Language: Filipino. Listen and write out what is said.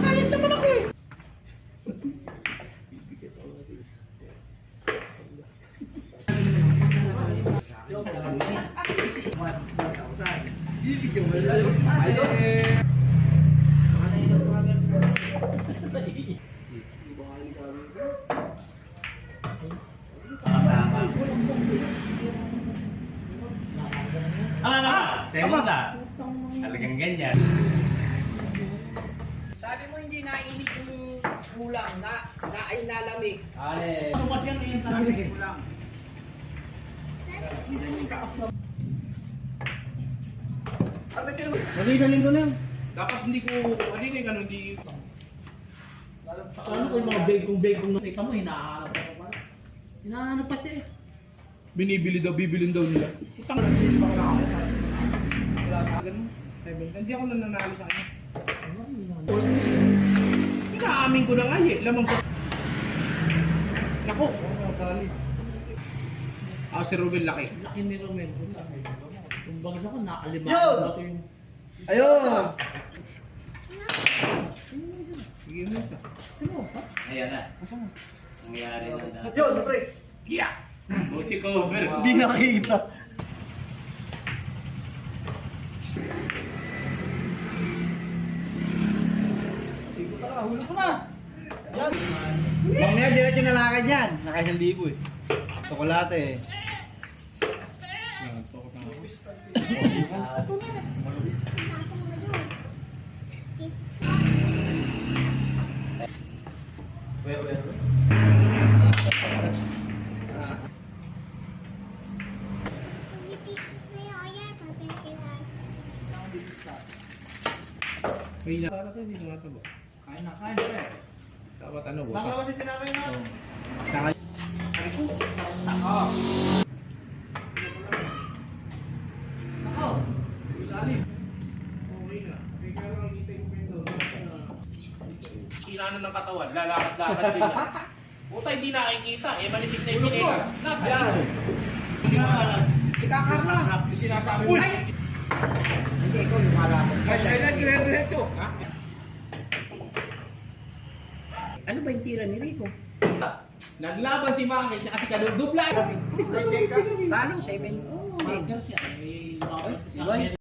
Nakakayat naman ako eh. Temo na. Talagang ganyan. Sabi mo hindi nainit yung kulang na ay nalamig. Ale. Ano ba siya ngayon talaga? Kulang. Naligaling ko na. Dapat hindi ko adinig ano hindi Ano ko yung mga bagong nakita mo, hinahanap ako pa. Hinahanap pa siya eh. binibili daw, bibilin daw nila. Isang hindi pa ako wala sa akin. Hindi ako nananalo sa kanya. Inaamin ko na nga eh. Lamang ko. Nako. Si Ruben laki. Laki ni Romel. Yung bagay ako, nakalimutan Yo! ko yung... Ayun! Sige mo isa. Ano ba? Ayan na. Nangyari na na. Yun, pre! Yeah! Buti cover. Hindi nakita. Sigo ka na, huli ko na! Yan! Mamaya diretso na lakad yan. Naka 1,000 eh. Tsokolate eh. Tokot na ako. May na. Para tayo dito natabo. Kain na, kain na eh. Dapat ano ba? Baka kasi tinapay na. Naka. Nako! Ilalim. Okay na. Kaya lang itay ko ito. Kinano ng katawan, lalakad-lakad din yan. Puta, hindi nakikita. Eh, manipis na yung pinilas. Yan! Si Kakarna. Yung sinasabi mo. Hindi, ikaw lumalapot. Kailan dire-diretso? Ha? Ano ba yung tira ni Rico? Naglaban si Maki at si Kadudubla. Talo, 7. Partner siya. Eh, lumabas siya sa Iwan. akin.